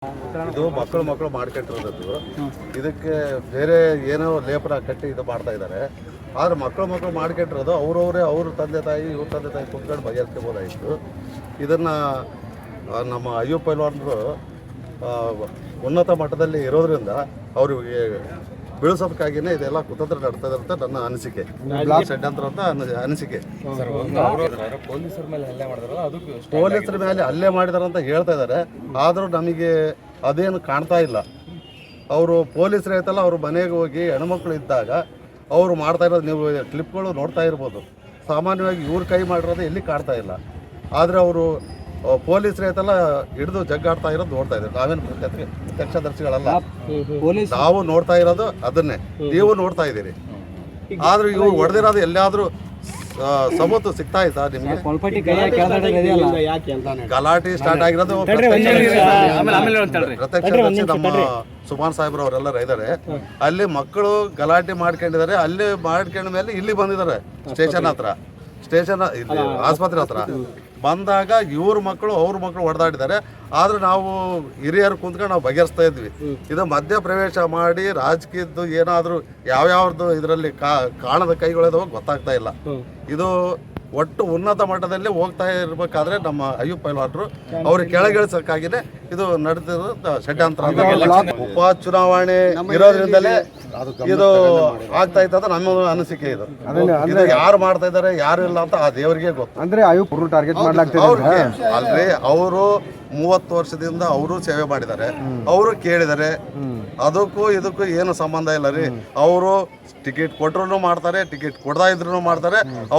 ಇದು ಮಕ್ಕಳು ಮಾಡ್ಕೊಂಡಿರೋದು. ಇದಕ್ಕೆ ಬೇರೆ ಏನೋ ಲೇಪನ ಕಟ್ಟಿ ಇದು ಮಾಡ್ತಾ ಇದ್ದಾರೆ. ಆದರೆ ಮಕ್ಕಳು ಮಾಡ್ಕೊಂಡಿರೋದು ಅವ್ರ ತಂದೆ ತಾಯಿ ಇವ್ರ ತಂದೆ ತಾಯಿ ಕುತ್ಕೊಂಡು ಬಗೆಹರಿಸ್ಕೋಬೋದಾಯಿತು. ಇದನ್ನು ನಮ್ಮ ಅಯ್ಯೂಬ್ ಪೈಲ್ವಾನರು ಉನ್ನತ ಮಟ್ಟದಲ್ಲಿ ಇರೋದ್ರಿಂದ ಅವರಿಗೆ ಬೀಳಿಸೋದಕ್ಕಾಗಿಯೇ ಇದೆಲ್ಲ ಕುತಂತ್ರ ನಡ್ತಾ ಇದೆ ಅಂತ ನನ್ನ ಅನಿಸಿಕೆ, ಷಡ್ಯಂತ್ರ ಅಂತ ಅನಿಸಿಕೆ. ಪೊಲೀಸರ ಮೇಲೆ ಹಲ್ಲೆ ಮಾಡಿದಾರೆ ಅಂತ ಹೇಳ್ತಾ ಇದ್ದಾರೆ. ಆದರೂ ನಮಗೆ ಅದೇನು ಕಾಣ್ತಾ ಇಲ್ಲ. ಅವರು ಪೊಲೀಸರು ಐತಲ್ಲ, ಅವ್ರ ಮನೆಗೆ ಹೋಗಿ ಹೆಣ್ಮಕ್ಳು ಇದ್ದಾಗ ಅವರು ಮಾಡ್ತಾ ಇರೋದು ನೀವು ಕ್ಲಿಪ್ಗಳು ನೋಡ್ತಾ ಇರ್ಬೋದು. ಸಾಮಾನ್ಯವಾಗಿ ಇವ್ರ ಕೈ ಮಾಡಿರೋದು ಎಲ್ಲಿ ಕಾಣ್ತಾ ಇಲ್ಲ. ಆದರೆ ಅವರು ಪೊಲೀಸರು ಐತಲ್ಲ ಹಿಡಿದು ಜಗ್ಗಾಡ್ತಾ ಇರೋದು ನೋಡ್ತಾ ಇದ್ದಾರೆ. ನಾವೇನು ಪ್ರತ್ಯಕ್ಷದರ್ಶಿಗಳಲ್ಲ, ನಾವು ನೋಡ್ತಾ ಇರೋದು ಅದನ್ನೇ, ನೀವು ನೋಡ್ತಾ ಇದ್ದೀರಿ. ಆದ್ರೆ ಇವು ಹೊಡೆದಿರೋದು ಎಲ್ಲಾದ್ರೂ ಸಬೂತು ಸಿಗ್ತಾ ಇತ್ತಾ ನಿಮ್ಗೆ? ಗಲಾಟೆ ಸ್ಟಾರ್ಟ್ ಆಗಿರೋದು ಪ್ರತ್ಯಕ್ಷದರ್ಶಿ ನಮ್ಮ ಸುಮಾನ್ ಸಾಹೇಬ್ರು ಅವರೆಲ್ಲರೂ ಇದ್ದಾರೆ. ಅಲ್ಲಿ ಮಕ್ಕಳು ಗಲಾಟೆ ಮಾಡ್ಕೊಂಡಿದ್ದಾರೆ. ಅಲ್ಲಿ ಮಾಡ್ಕೊಂಡ ಮೇಲೆ ಇಲ್ಲಿ ಬಂದಿದ್ದಾರೆ ಸ್ಟೇಷನ್ ಇಲ್ಲಿ ಆಸ್ಪತ್ರೆ ಹತ್ರ ಬಂದಾಗ ಅವ್ರ ಮಕ್ಕಳು ಹೊಡೆದಾಡಿದ್ದಾರೆ. ಆದ್ರೆ ನಾವು ಹಿರಿಯರು ಕುಂತ್ಕೊಂಡು ನಾವು ಬಗೆಹರಿಸ್ತಾ ಇದ್ವಿ. ಇದು ಮಧ್ಯ ಪ್ರವೇಶ ಮಾಡಿ ರಾಜಕೀಯದ್ದು ಏನಾದರೂ ಯಾವ್ಯಾವ್ದು ಇದರಲ್ಲಿ ಕಾಣದ ಕೈಗಳಿದಾವ ಗೊತ್ತಾಗ್ತಾ ಇಲ್ಲ. ಇದು ಒಟ್ಟು ಉನ್ನತ ಮಟ್ಟದಲ್ಲಿ ಹೋಗ್ತಾ ಇರ್ಬೇಕಾದ್ರೆ ನಮ್ಮ ಅಯ್ಯೂಬ್ ಪೈಲ್ವಾನರು ಅವ್ರಿಗೆ ಕೆಳಗಿಳಿಸಕ್ಕಾಗಿನೇ ಇದು ನಡೆದಿರೋ ಷಡ್ಯಂತ್ರ. ಉಪ ಚುನಾವಣೆ ಇರೋದ್ರಿಂದಲೇ ಇದು ಆಗ್ತಾ ಇತ್ತು ಅಂತ ನಮ್ಮ ಅನಿಸಿಕೆ. ಇದು ಯಾರು ಮಾಡ್ತಾ ಇದ್ದಾರೆ ಯಾರು ಇಲ್ಲ ಅಂತ ಆ ದೇವರಿಗೆ ಗೊತ್ತು. ಅಂದ್ರೆ ಅಯ್ಯೂಬ್ ಟಾರ್ಗೆಟ್ ಮಾಡ್ಲಾಗ್ತಿದೆ ಅಲ್ರಿ. ಅವರು 30 ವರ್ಷದಿಂದ ಅವರು ಸೇವೆ ಮಾಡಿದ್ದಾರೆ. ಅವರು ಕೇಳಿದ್ದಾರೆ. ಅದಕ್ಕೂ ಇದಕ್ಕೂ ಏನು ಸಂಬಂಧ ಇಲ್ಲ ರೀ. ಅವರು ಟಿಕೆಟ್ ಕೊಟ್ರು ಮಾಡ್ತಾರೆ, ಟಿಕೆಟ್ ಕೊಡದಾ ಇದ್ರು ಮಾಡ್ತಾರೆ.